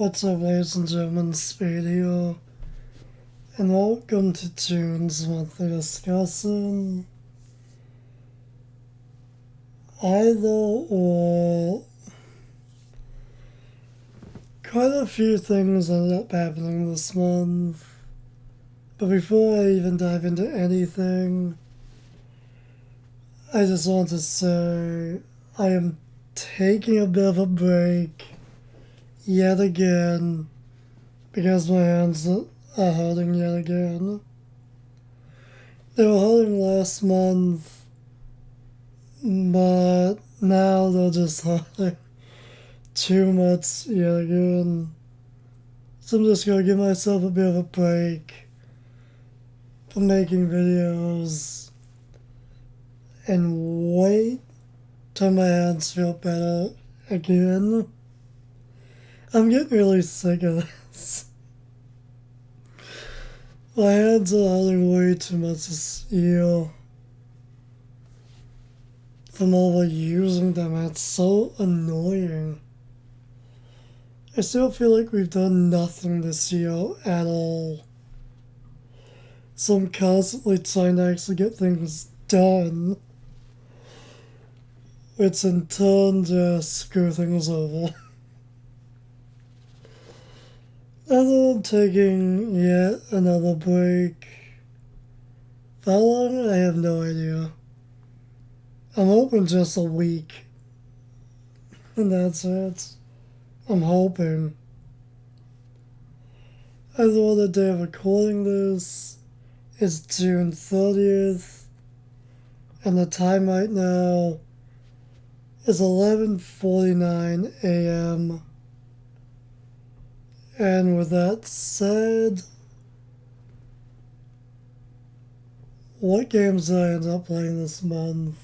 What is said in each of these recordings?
What's up, ladies and gentlemen, Spade here, and welcome to June's monthly discussion. Either or, quite a few things ended up happening this month, but before I even dive into anything, I just want to say I am taking a bit of a break yet again because my hands are hurting yet again. They were hurting last month, but now they're just hurting too much yet again. So I'm just gonna give myself a bit of a break from making videos and wait till my hands feel better again. I'm getting really sick of this. My hands are hurting way too much this year from overusing them. It's so annoying. I still feel like we've done nothing this year at all. So I'm constantly trying to actually get things done, which in turn just screw things over. And then I'm taking yet another break. For how long? I have no idea. I'm hoping just a week. And that's it. I'm hoping. I thought the day of recording this is June 30th. And the time right now is 11:49 a.m. And with that said, what games did I end up playing this month?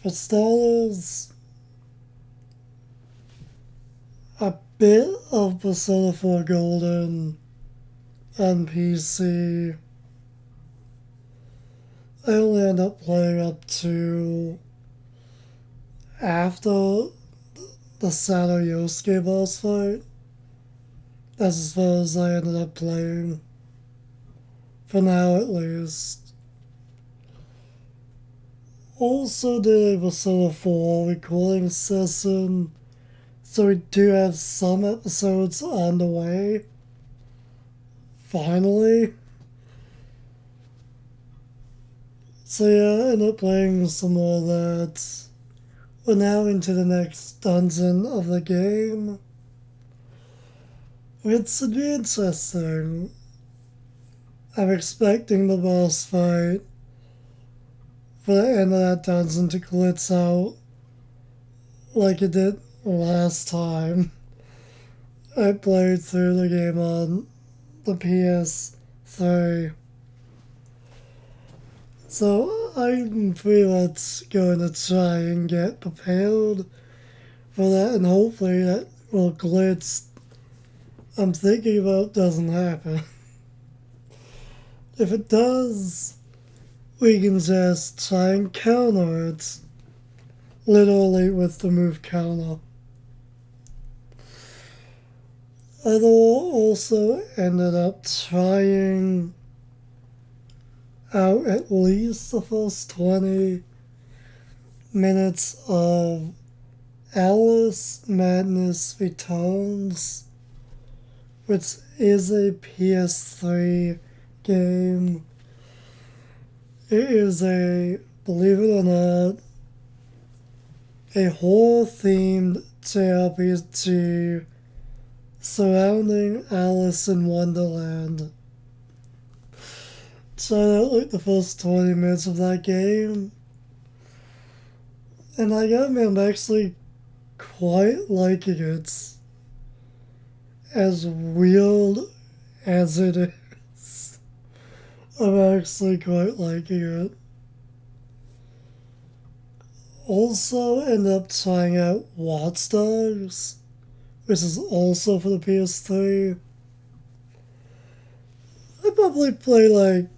For starters, a bit of Persona 4 Golden on PC. I only end up playing up to after the Sato Yosuke boss fight. That's as far as I ended up playing. For now, at least. Also did a Persona 4 recording session, so we do have some episodes on the way. Finally. So yeah, I ended up playing some more of that. We're now into the next dungeon of the game, which should be interesting. I'm expecting the boss fight for the end of that dungeon to glitch out like it did last time I played through the game on the PS3. So I'm pretty much going to try and get prepared for that, and hopefully that little glitch I'm thinking about doesn't happen. If it does, we can just try and counter it, literally with the move counter. I also ended up trying out at least the first 20 minutes of Alice Madness Returns, which is a PS3 game. It is believe it or not, a horror-themed JRPG surrounding Alice in Wonderland. Tried out like the first 20 minutes of that game, and I gotta admit, I'm actually quite liking it. As weird as it is, I'm actually quite liking it. Also ended up trying out Watch Dogs, which is also for the PS3. I probably play like,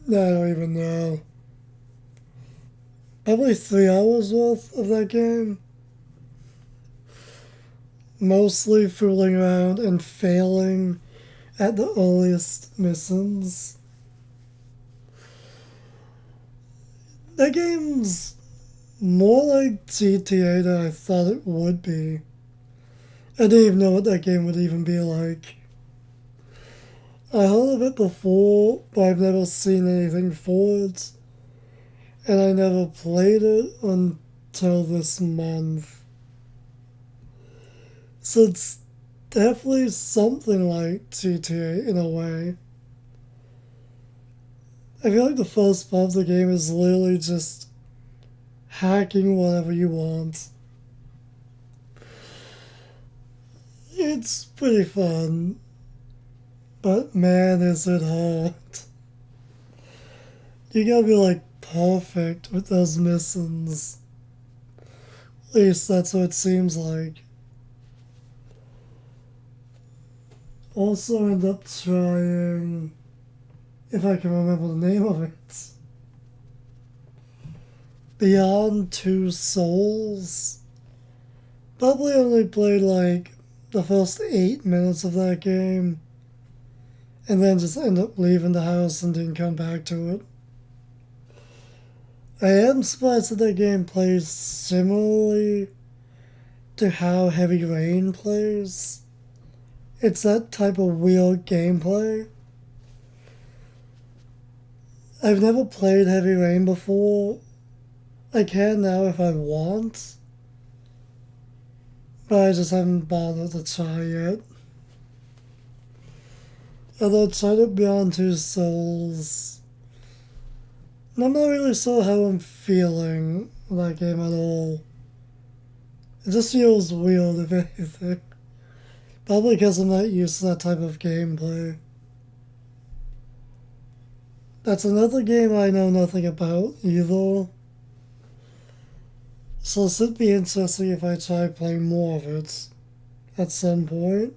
I don't even know, probably 3 hours worth of that game. Mostly fooling around and failing at the earliest missions. That game's more like GTA than I thought it would be. I didn't even know what that game would even be like. I heard of it before, but I've never seen anything for it. And I never played it until this month. So it's definitely something like GTA in a way. I feel like the first part of the game is literally just hacking whatever you want. It's pretty fun, but man, is it hard. You gotta be like perfect with those missions. At least that's what it seems like. Also end up trying, if I can remember the name of it, Beyond Two Souls. Probably only played like the first 8 minutes of that game, and then just end up leaving the house and didn't come back to it. I am surprised that that game plays similarly to how Heavy Rain plays. It's that type of weird gameplay. I've never played Heavy Rain before. I can now if I want, but I just haven't bothered to try yet. Although I tried it Beyond Two Souls, and I'm not really sure how I'm feeling that game at all. It just feels weird, if anything. Probably because I'm not used to that type of gameplay. That's another game I know nothing about either. So it should be interesting if I try playing more of it at some point.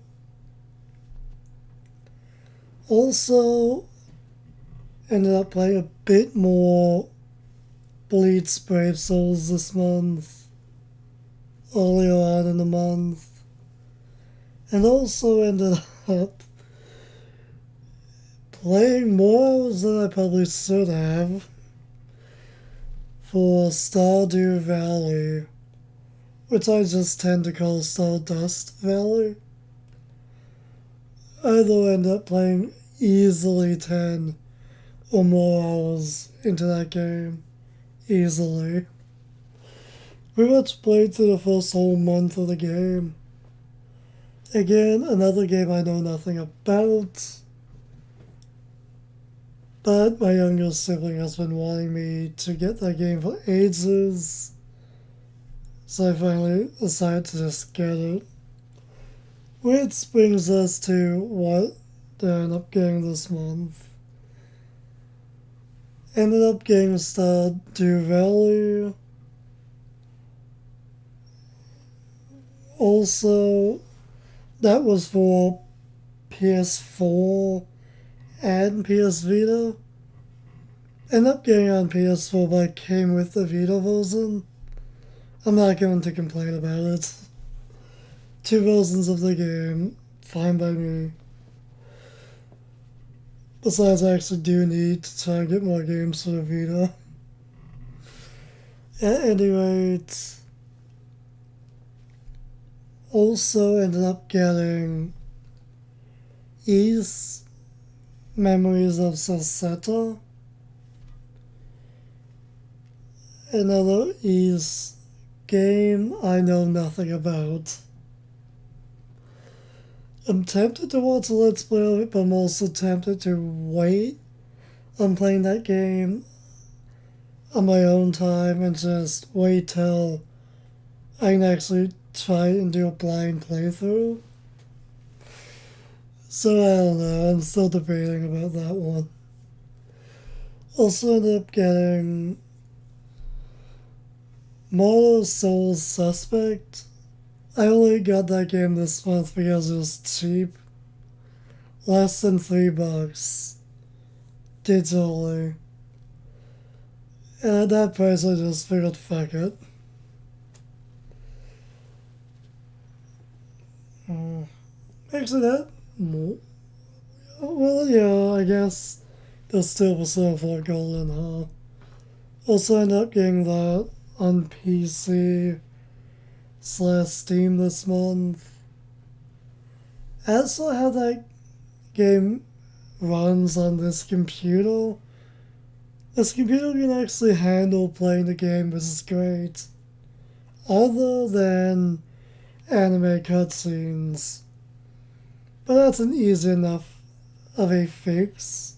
Also, ended up playing a bit more Bleach Brave Souls this month, earlier on in the month, and also ended up playing more hours than I probably should have for Stardew Valley, which I just tend to call Stardust Valley. I though end up playing easily 10 or more hours into that game. Easily. We much played through the first whole month of the game. Again, another game I know nothing about. But my younger sibling has been wanting me to get that game for ages. So I finally decided to just get it. Which brings us to what I ended up getting this month. Ended up getting Stardew Valley. Also, that was for PS4 and PS Vita. Ended up getting on PS4, but it came with the Vita version. I'm not going to complain about it. 2 versions of the game, fine by me. Besides, I actually do need to try and get more games for the Vita. At any rate, also ended up getting Ys Memories of Saseta. Another Ys game I know nothing about. I'm tempted to watch a Let's Play of it, but I'm also tempted to wait on playing that game on my own time and just wait till I can actually try and do a blind playthrough. So I don't know, I'm still debating about that one. Also ended up getting Mortal Souls Suspect. I only got that game this month because it was cheap. Less than $3 digitally. And at that price, I just figured, fuck it. Actually, that. Well, yeah, I guess there's still percent for golden, huh? Also, end up getting that on PC slash Steam this month. As for how that game runs on this computer can actually handle playing the game, which is great. Other than anime cutscenes. But that's an easy enough of a fix.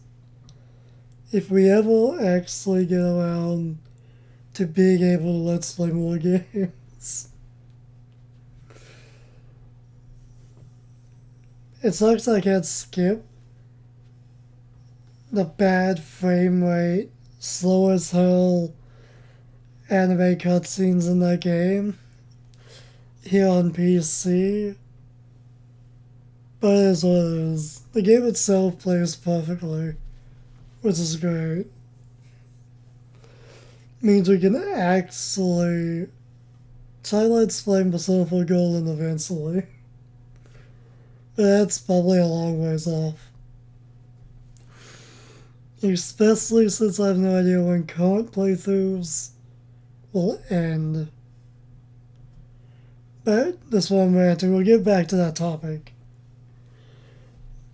If we ever actually get around to being able to let's play more games. It sucks I can't skip the bad frame rate, slow as hell anime cutscenes in that game here on PC. But it is what it is. The game itself plays perfectly, which is great. Means we can actually try Let's Play Persona 4 Golden eventually. But that's probably a long ways off. Especially since I have no idea when current playthroughs will end. But this one I'm ranting, we'll get back to that topic.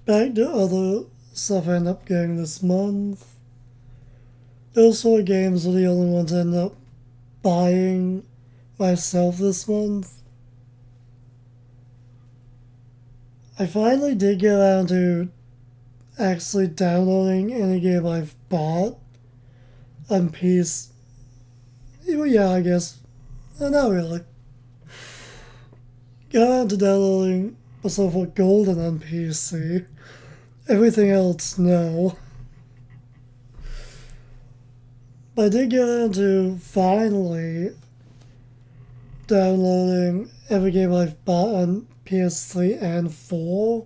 Back to other stuff I end up getting this month. Those 4 games are the only ones I end up buying myself this month. I finally did get around to actually downloading any game I've bought on PC. Well, yeah, I guess. Not really. Got around to downloading Persona 4 Golden on PC. Everything else, no. But I did get into finally downloading every game I've bought on PS3 and 4.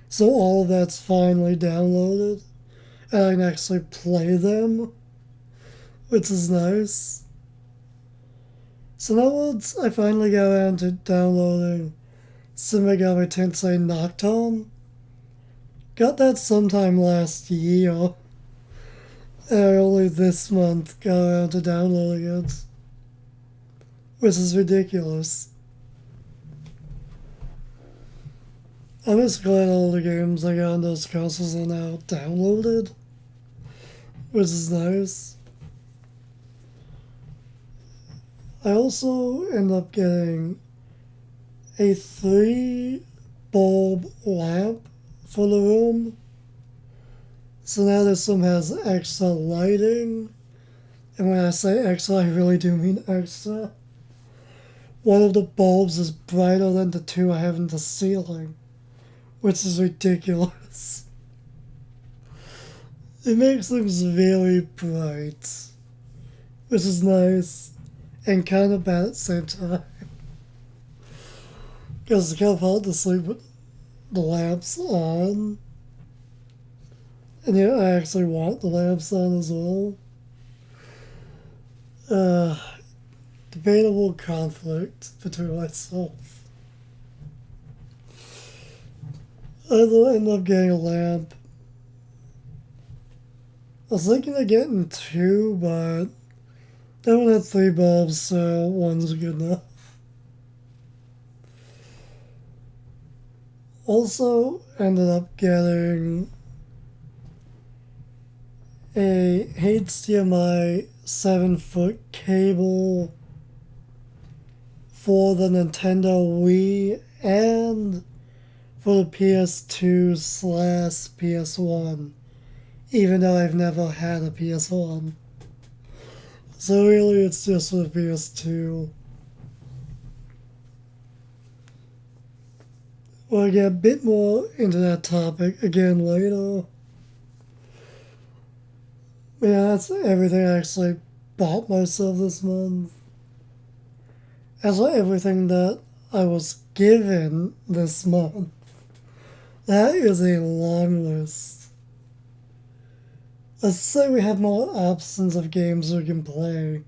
So all of that's finally downloaded. And I can actually play them, which is nice. So now once I finally got around to downloading Shin Megami Tensei Nocturne, got that sometime last year. And I only this month got around to downloading it. Which is ridiculous. I'm just glad all the games I got on those consoles are now downloaded. Which is nice. I also end up getting a 3-bulb lamp for the room. So now this room has extra lighting. And when I say extra, I really do mean extra. One of the bulbs is brighter than the 2 I have in the ceiling, which is ridiculous. It makes things very bright, which is nice and kind of bad at the same time. Because it's kind of hard to sleep with the lamps on. And yet I actually want the lamps on as well. Debatable conflict between myself. I end up getting a lamp. I was thinking of getting 2, but that one had 3 bulbs, so one's good enough. Also ended up getting a HDMI 7-foot cable for the Nintendo Wii and for the PS2/PS1, even though I've never had a PS1. So really it's just for the PS2. We'll get a bit more into that topic again later. Yeah, that's everything I actually bought myself this month. As for everything that I was given this month. That is a long list. let's say we have more options of games we can play.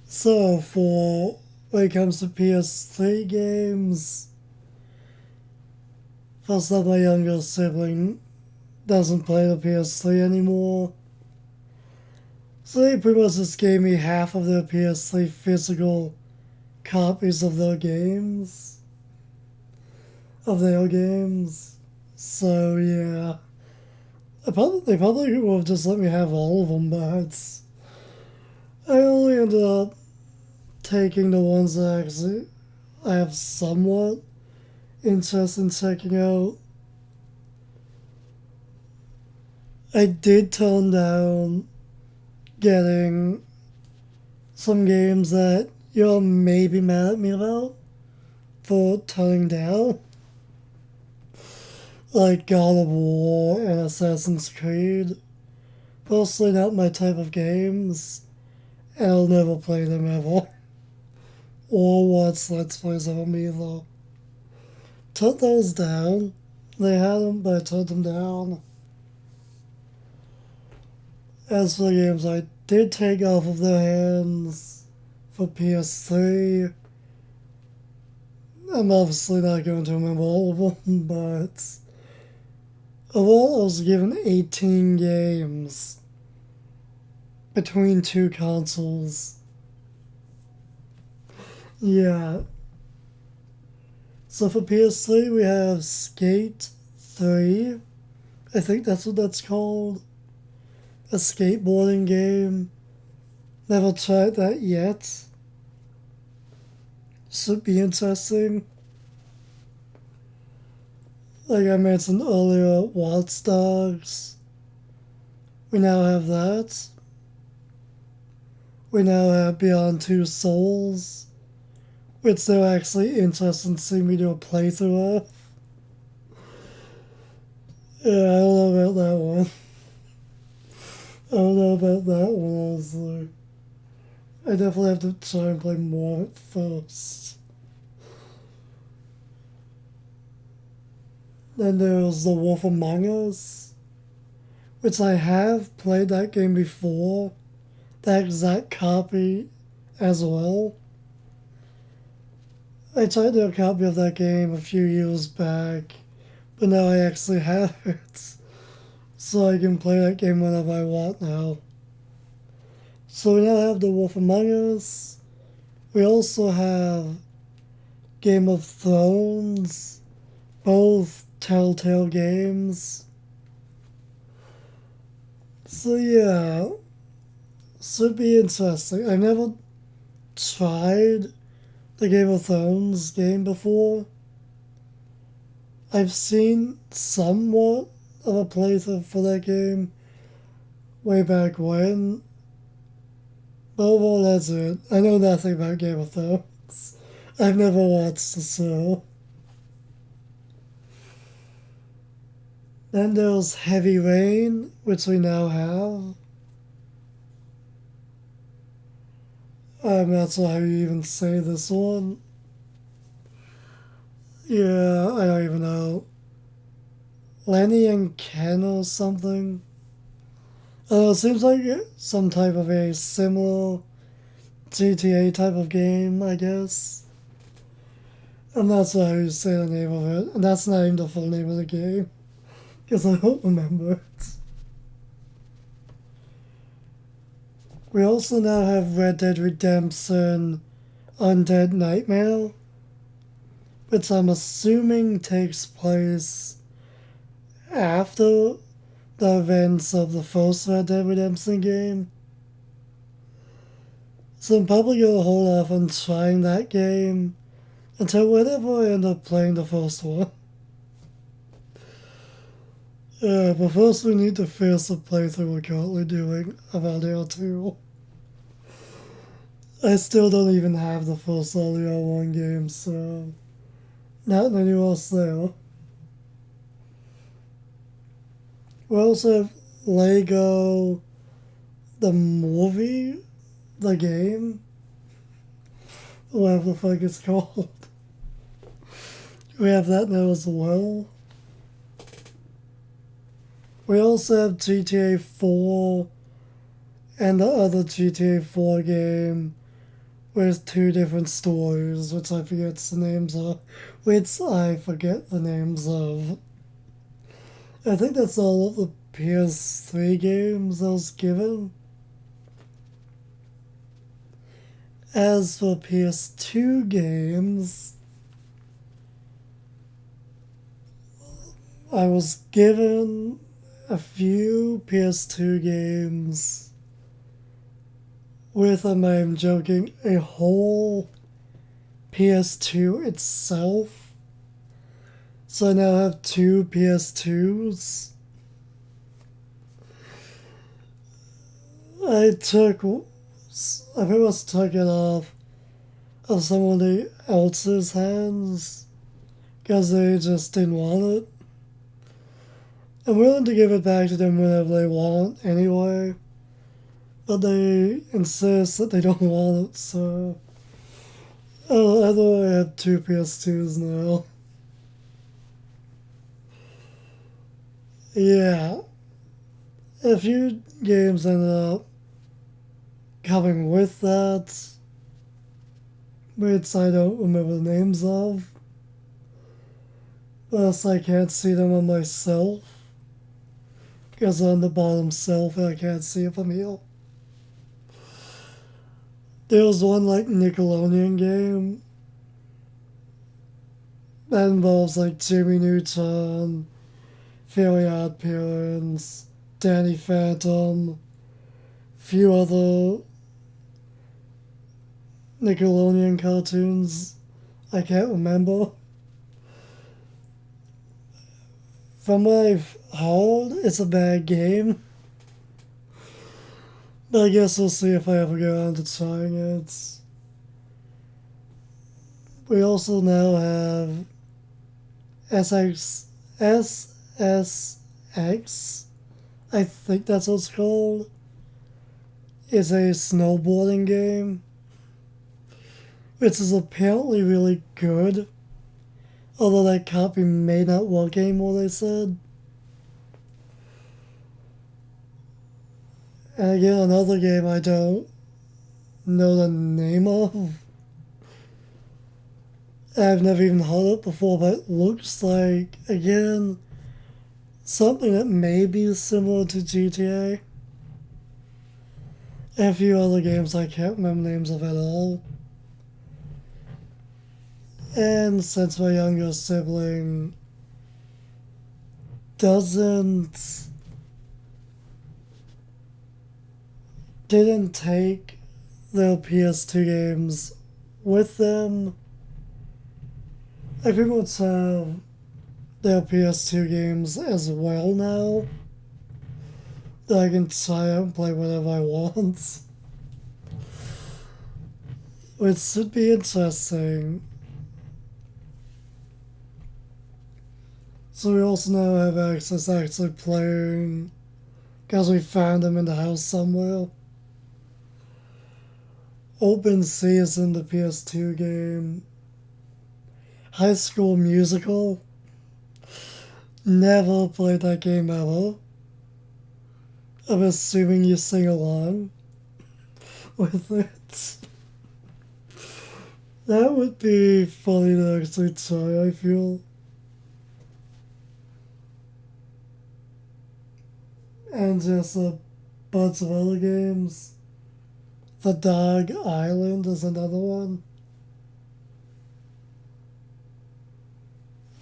So for when it comes to PS3 games, first of all, my younger sibling doesn't play the PS3 anymore. So they pretty much just gave me half of their PS3 physical copies of their games. So yeah. They probably would have just let me have all of them, but I only ended up taking the ones that actually I have somewhat interest in checking out. I did tone down getting some games that you're maybe mad at me about for toning down, like God of War and Assassin's Creed. Mostly not my type of games, and I'll never play them ever. Or watch Let's Plays of them either. Took those down. They had them, but I took them down. As for the games I did take off of their hands for PS3, I'm obviously not going to remember all of them, but overall I was given 18 games between two consoles. Yeah. So for PS3 we have Skate 3. I think that's what that's called. A skateboarding game. Never tried that yet. Should be interesting. Like I mentioned earlier, Watch Dogs. We now have that. We now have Beyond Two Souls, which they're actually interested in seeing me do a playthrough of. Yeah, I don't know about that one. I don't know about that one, honestly. I definitely have to try and play more of it first. Then there's The Wolf Among Us, which I have played that game before. That exact copy as well. I tried to do a copy of that game a few years back, but now I actually have it. So I can play that game whenever I want now. So we now have The Wolf Among Us. We also have Game of Thrones, both Telltale games. So yeah, should be interesting. I've never tried the Game of Thrones game before. I've seen somewhat of a playthrough for that game way back when. But overall, that's it. I know nothing about Game of Thrones. I've never watched the show. Then there's Heavy Rain, which we now have. I'm not sure how you even say this one. Yeah, I don't even know. Lenny and Ken or something. It seems like some type of a similar GTA type of game, I guess. I'm not sure how you say the name of it, and that's not even the full name of the game, because I don't remember it. We also now have Red Dead Redemption Undead Nightmare, which I'm assuming takes place after the events of the first Red Dead Redemption game. So I'm probably going to hold off on trying that game until whenever I end up playing the first one. But first we need to finish the playthrough we're currently doing of Audio 2. I still don't even have the first Audio 1 game, so not many else there. We also have Lego, the movie, the game, whatever the fuck it's called. We have that now as well. We also have GTA 4 and the other GTA 4 game with two different stories, which I forget the names of. Which I forget the names of. I think that's all of the PS3 games I was given. As for PS2 games, I was given a few PS2 games with, I'm not even joking, a whole PS2 itself. So I now have two PS2s. I pretty much took it off of somebody else's hands because they just didn't want it. I'm willing to give it back to them whenever they want anyway, but they insist that they don't want it, so I thought I have two PS2s now. Yeah, a few games ended up coming with that, which I don't remember the names of. Plus, I can't see them on myself because on the bottom shelf I can't see it from here. There was one like Nickelodeon game that involves like Jimmy Neutron, Fairly Odd Parents, Danny Phantom, few other Nickelodeon cartoons I can't remember. From what I've heard, it's a bad game. But I guess we'll see if I ever get around to trying it. We also now have SSX. I think that's what it's called. It's a snowboarding game, which is apparently really good. Although that copy may not work anymore, they said. And again, another game I don't know the name of. I've never even heard it before, but it looks like, again, something that may be similar to GTA. And a few other games I can't remember names of at all. And since my younger sibling didn't take their PS2 games with them, I pretty much have their PS2 games as well now that I can try out and play whatever I want. Which should be interesting. So we also now have access to actually playing, because we found them in the house somewhere. Open Season, the PS2 game. High School Musical. Never played that game ever. I'm assuming you sing along with it. That would be funny to actually try, I feel. And just a bunch of other games. The Dog Island is another one.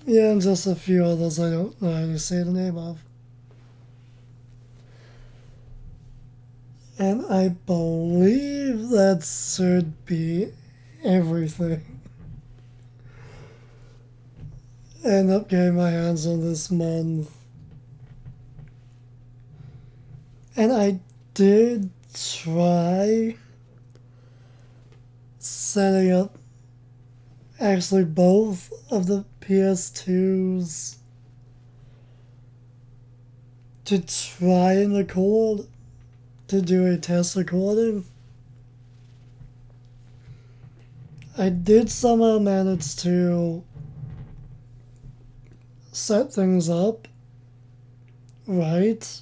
Yeah, and just a few others I don't know how to say the name of. And I believe that should be everything. I end up getting my hands on this month. And I did try setting up actually both of the PS2s to try and record, to do a test recording. I did somehow manage to set things up right?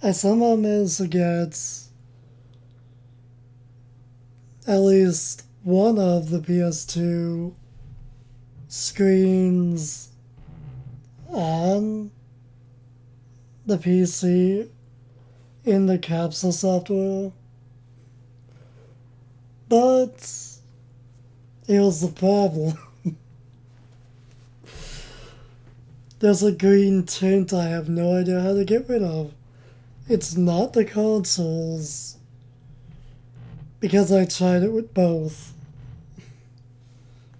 I somehow managed to get at least one of the PS2 screens on the PC in the capsule software. But here's the problem. There's a green tint I have no idea how to get rid of. It's not the consoles, because I tried it with both.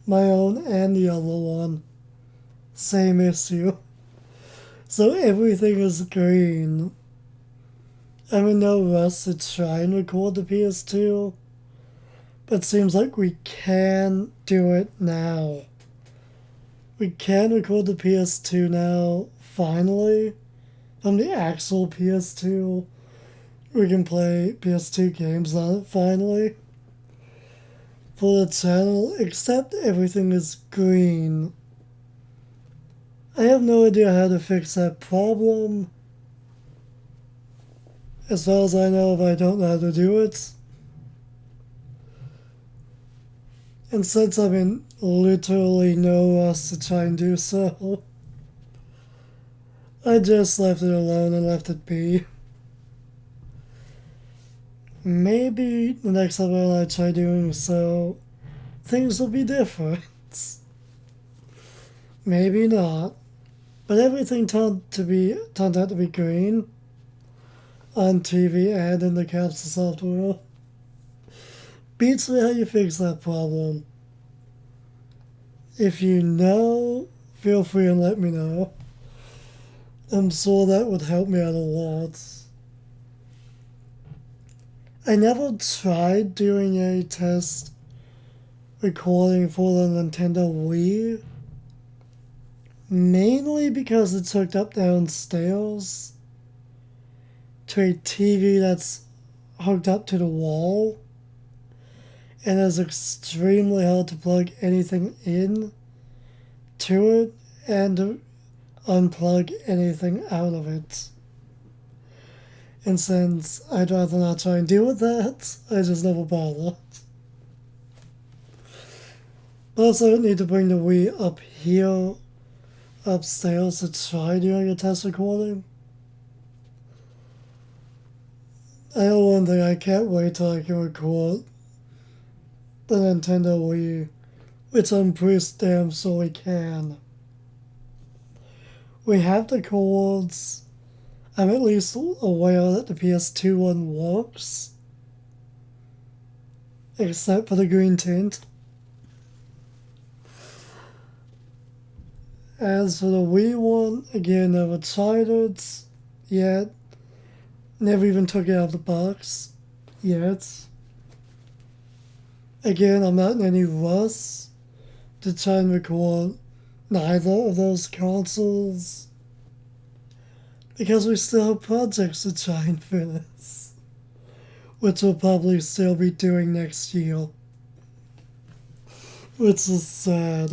My own and the other one. Same issue. So everything is green. I'm in no rush to try and record the PS2, but it seems like we can do it now. We can record the PS2 now, finally, from the actual PS2. We can play PS2 games on it, finally. For the channel, except everything is green. I have no idea how to fix that problem. As far as I know, if I don't know how to do it. And since I'm in literally no rush to try and do so, I just left it alone and left it be. Maybe the next time I try doing so, things will be different. Maybe not. But everything turned out to be green on TV and in the capsule software. Beats me how you fix that problem. If you know, feel free and let me know. I'm sure that would help me out a lot. I never tried doing a test recording for the Nintendo Wii, mainly because it's hooked up downstairs to a TV that's hooked up to the wall, and it's extremely hard to plug anything in to it and to unplug anything out of it. And since I'd rather not try and deal with that, I just never bother. But also, I don't need to bring the Wii up here, upstairs, to try doing a test recording. I know one thing, I can't wait till I can record the Nintendo Wii, which I'm pretty damn sure we can. We have the cords. I'm at least aware that the PS2 one works, except for the green tint. As for the Wii one, again, never tried it yet. Never even took it out of the box yet. Again, I'm not in any rush to try and record neither of those consoles, because we still have projects to try and finish, which we'll probably still be doing next year, which is sad.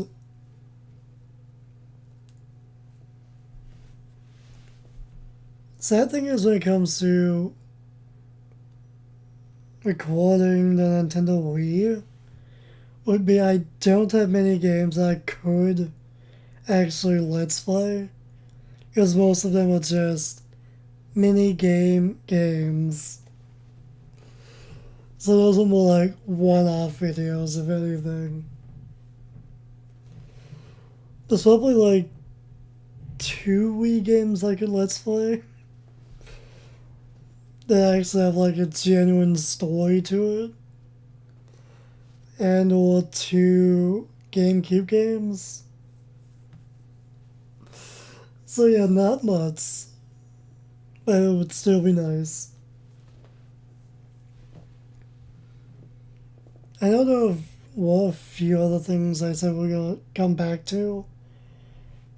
Sad thing is, when it comes to recording the Nintendo Wii, would be I don't have many games I could actually let's play, because most of them are just mini games. So those are more like one-off videos, if anything. There's probably like 2 Wii games I could let's play that actually have like a genuine story to it, and or 2 GameCube games. So yeah, not much, but it would still be nice. I know there were a few other things I said we're gonna come back to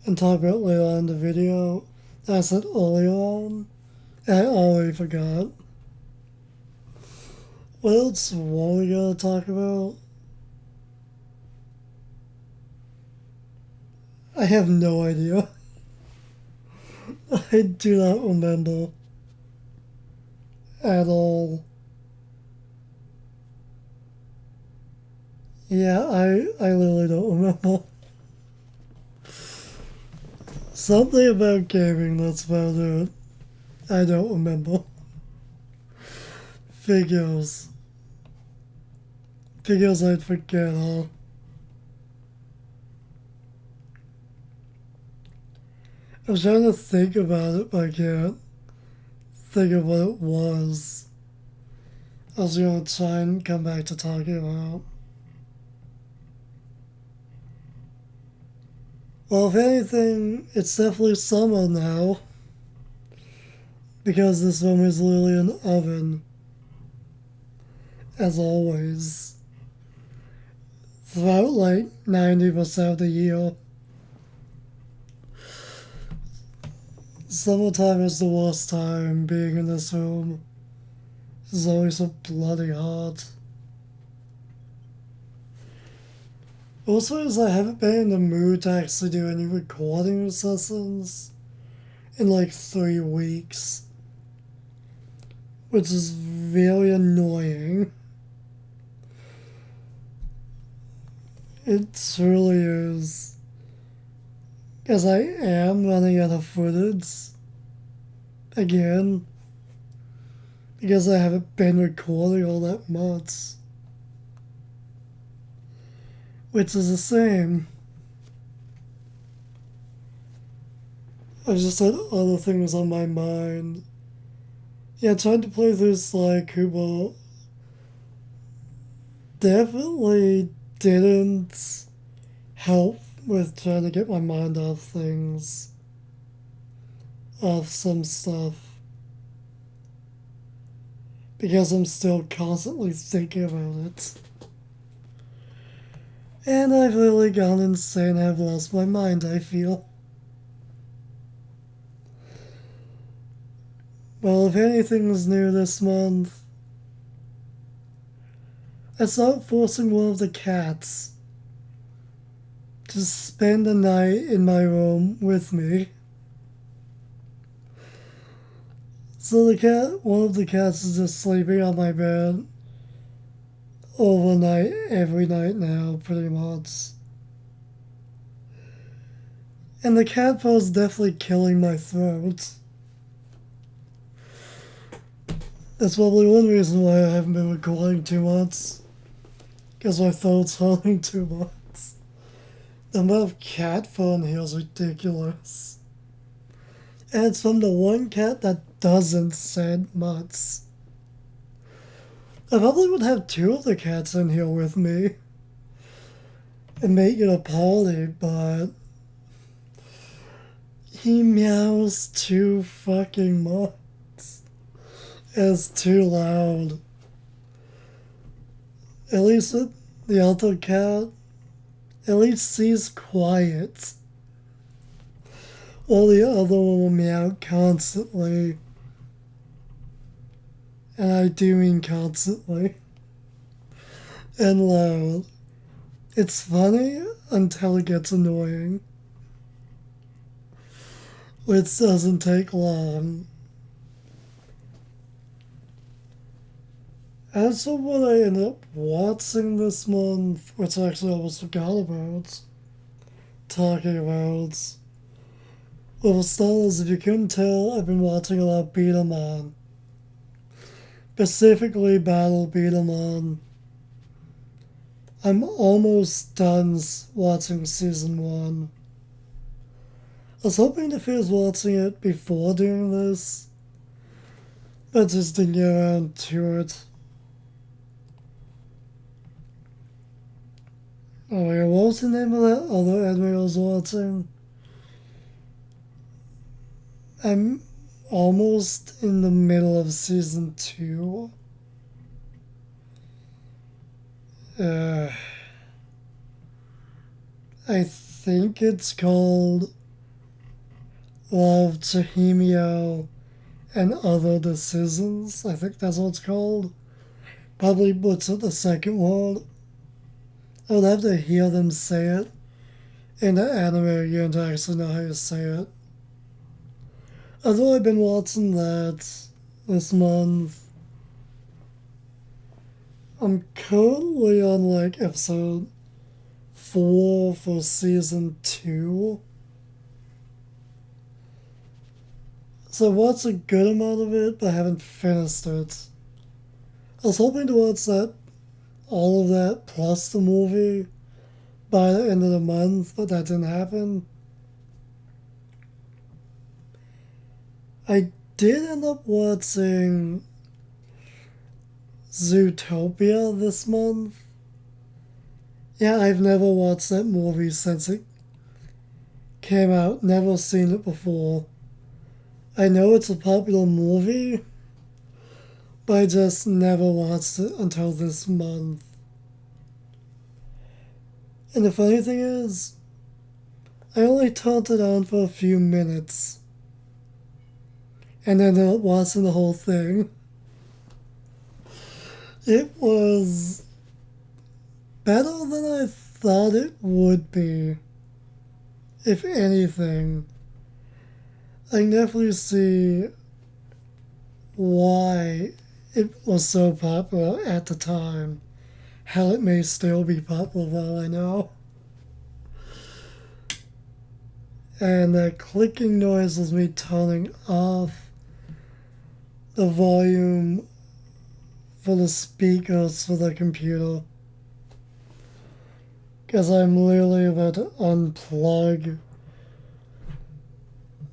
and talk about later on in the video that I said earlier on. I already forgot. What else were we gonna talk about? I have no idea. I do not remember at all. Yeah, I literally don't remember. Something about gaming, that's about it. I don't remember. Figures. Figures I'd forget, huh? I was trying to think about it, but I can't think of what it was. I was gonna try and come back to talking about. Well, if anything, it's definitely summer now. Because this room is literally an oven. As always. Throughout like 90% of the year. Summertime is the worst time being in this room. It's always so bloody hot. Also, is I haven't been in the mood to actually do any recording sessions in like 3 weeks. Which is very annoying. It truly is. Because I am running out of footage. Again. Because I haven't been recording all that much. Which is the same. I've just had other things on my mind. Yeah, trying to play this like Kubo definitely didn't help with trying to get my mind off things. Off some stuff. Because I'm still constantly thinking about it. And I've really gone insane. I've lost my mind, I feel. Well, if anything's new this month, I started forcing one of the cats to spend the night in my room with me. So one of the cats is just sleeping on my bed overnight, every night now, pretty much. And the cat was definitely killing my throat. That's probably one reason why I haven't been recording too much. Because my throat's hurting too much. The amount of cat fur in here is ridiculous. And it's from the one cat that doesn't shed much. I probably would have 2 of the cats in here with me and make it a party, but he meows too fucking much. It's too loud. At least the other cat, at least he's quiet. While the other one will meow constantly. And I do mean constantly. And loud. It's funny until it gets annoying. Which doesn't take long. As for what I ended up watching this month, which I actually almost forgot about, talking about. Well, for starters, if you couldn't tell, I've been watching a lot of Beat 'em on. Specifically, Battle Beat 'em on. I'm almost done watching season 1. I was hoping to finish watching it before doing this, but just didn't get around to it. Oh yeah, what was the name of that other anime I was watching? I'm almost in the middle of season 2. I think it's called Love, Chihimio, and Other Decisions. I think that's what it's called. Probably butchered the second one. I would have to hear them say it in the anime again to actually know how to say it. Although I've been watching that this month, I'm currently on like episode 4 for season 2. So I watched a good amount of it, but I haven't finished it. I was hoping to watch that, all of that plus the movie by the end of the month, but that didn't happen. I did end up watching Zootopia this month. Yeah, I've never watched that movie since it came out, never seen it before. I know it's a popular movie, but I just never watched it until this month. And the funny thing is, I only turned it on for a few minutes and ended up watching the whole thing. It was better than I thought it would be. If anything, I can definitely see why it was so popular at the time. How it may still be popular, for all I know. And that clicking noise was me turning off the volume for the speakers for the computer. Because I'm literally about to unplug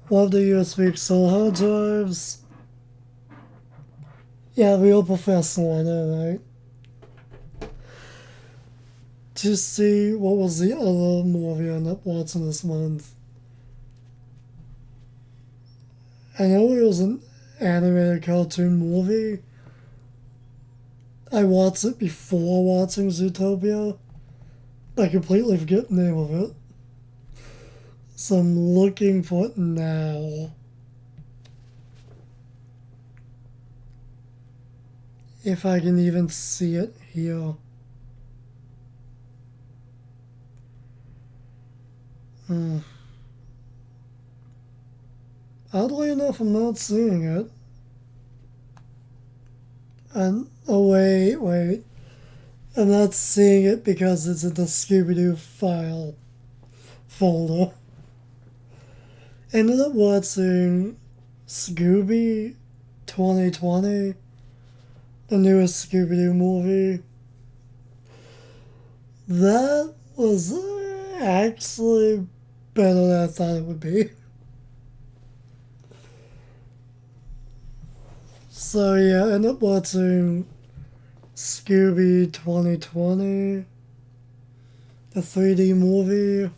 one of the USB external hard drives. Yeah, real professional, I know, right? To see what was the other movie I ended up watching this month. I know it was an animated cartoon movie. I watched it before watching Zootopia. I completely forget the name of it. So I'm looking for it now. If I can even see it here. Oddly enough, I'm not seeing it. And, oh wait. I'm not seeing it because it's in the Scooby-Doo file folder. Ended up watching Scooby 2020, the newest Scooby-Doo movie. That was actually better than I thought it would be. So yeah, I ended up watching Scooby 2020, the 3D movie.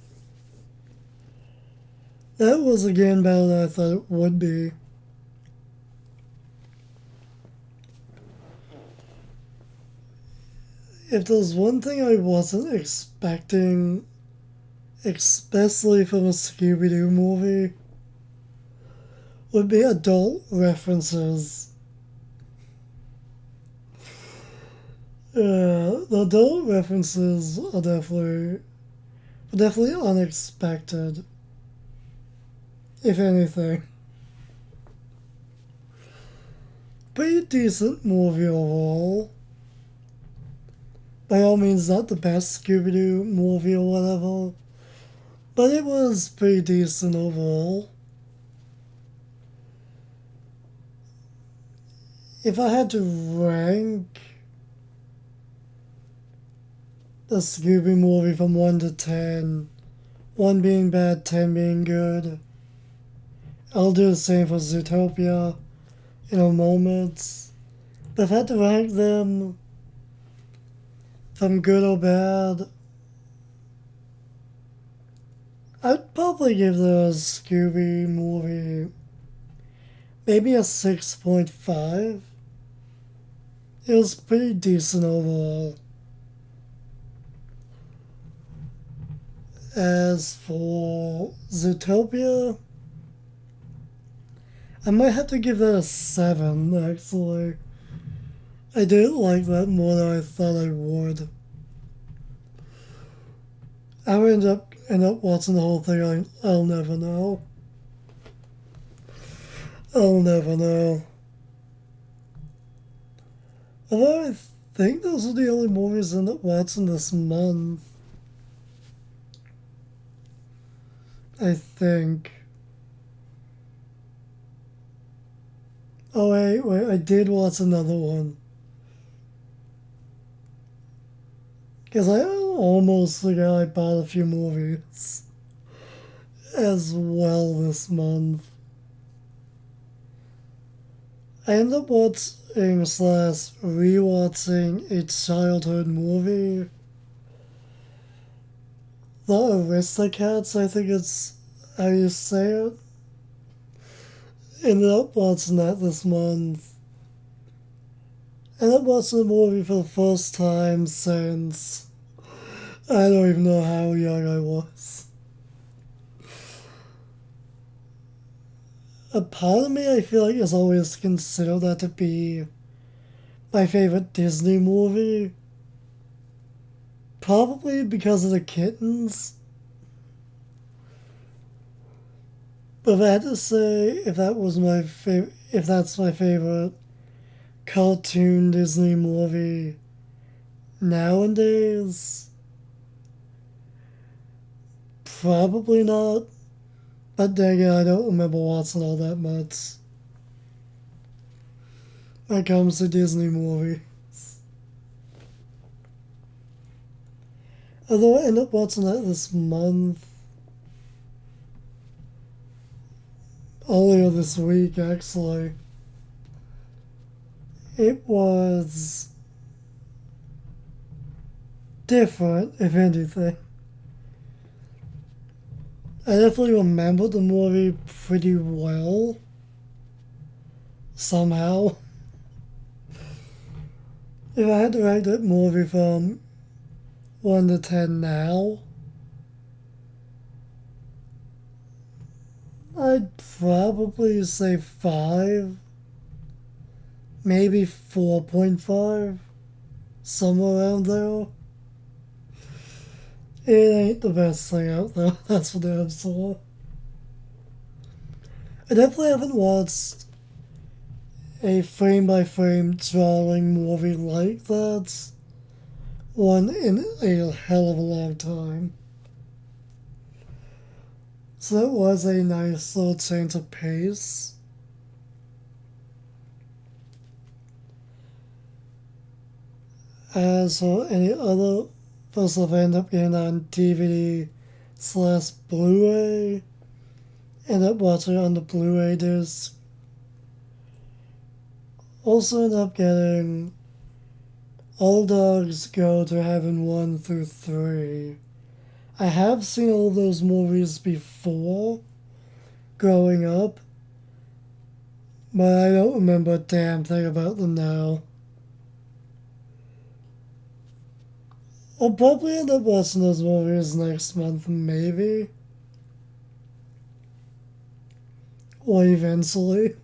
That was again better than I thought it would be. If there's one thing I wasn't expecting, especially from a Scooby-Doo movie, would be adult references. The adult references are definitely unexpected, if anything. Pretty decent movie overall. By all means, not the best Scooby-Doo movie or whatever, but it was pretty decent overall. If I had to rank the Scooby movie from 1 to 10, 1 being bad, 10 being good, I'll do the same for Zootopia in a moment. But if I had to rank them from good or bad, I'd probably give the Scooby movie maybe a 6.5. It was pretty decent overall. As for Zootopia, I might have to give that a 7, actually. I did like that more than I thought I would. I would end up watching the whole thing, I'll never know. I'll never know. Although I think those are the only movies I end up watching this month. I think. Oh, wait, I did watch another one. Because I almost forgot I bought a few movies as well this month. I ended up watching slash rewatching a childhood movie. The Aristocats, I think it's how you say it. Ended up watching that this month. Ended up watching the movie for the first time since I don't even know how young I was. A part of me I feel like has always considered that to be my favorite Disney movie. Probably because of the kittens. But if I had to say if that was my favorite, if that's my favorite cartoon Disney movie nowadays, probably not. But then again, I don't remember watching all that much when it comes to Disney movies. Although I ended up watching that this month, earlier this week actually. It was different, if anything. I definitely remember the movie pretty well, somehow. If I had to rank that movie from 1 to 10 now, I'd probably say 5, maybe 4.5, somewhere around there. It ain't the best thing out there, that's for damn sure. I definitely haven't watched a frame by frame drawing movie like that one in a hell of a long time. So that was a nice little change of pace. As for any other, those will end up getting on DVD slash Blu-ray. End up watching on the Blu-ray disc. Also end up getting All Dogs Go to Heaven 1 through 3. I have seen all those movies before, growing up, but I don't remember a damn thing about them now. I'll probably end up watching those movies next month, maybe. Or eventually.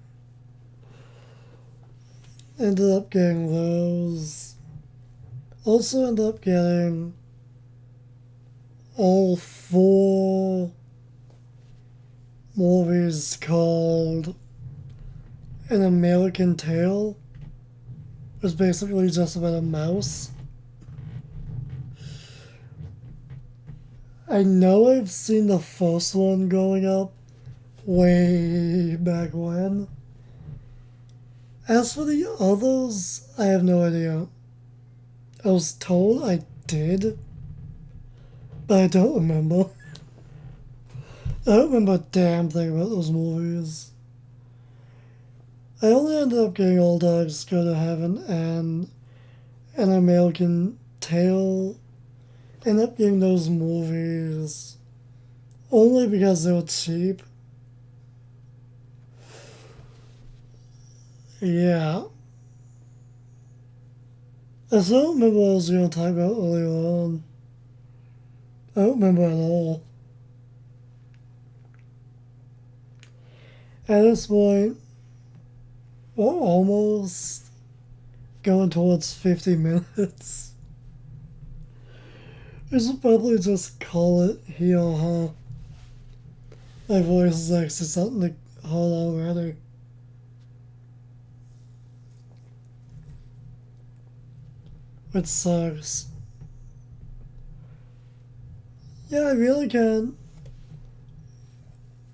Ended up getting those. Also ended up getting all 4 movies called An American Tale. It was basically just about a mouse. I know I've seen the first one growing up way back when. As for the others, I have no idea. I was told I did, but I don't remember. I don't remember a damn thing about those movies. I only ended up getting All Dogs Go to Heaven and An American Tale. Ended up getting those movies only because they were cheap. Yeah. I still don't remember what I was going to talk about earlier on. I don't remember at all. At this point, we're almost going towards 50 minutes. We should probably just call it here, huh? My voice is actually starting to hurt already. which sucks. Yeah, I really can't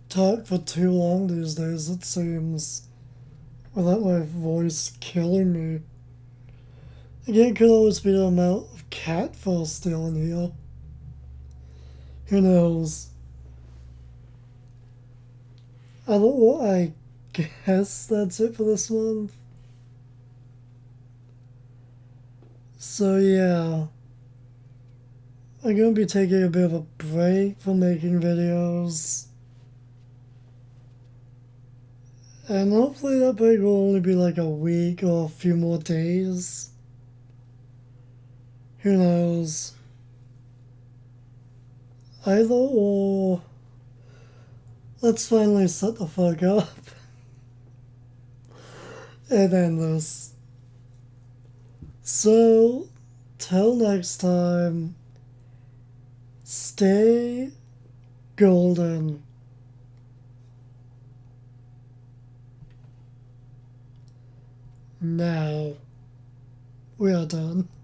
talk for too long these days, it seems, without my voice killing me. Again, it could always be the amount of cat fur still in here. Who knows? I guess that's it for this month. So yeah, I'm gonna be taking a bit of a break from making videos. And hopefully that break will only be like a week or a few more days. Who knows? Either or. Let's finally shut the fuck up and end this. So, till next time, stay golden. Now, we are done.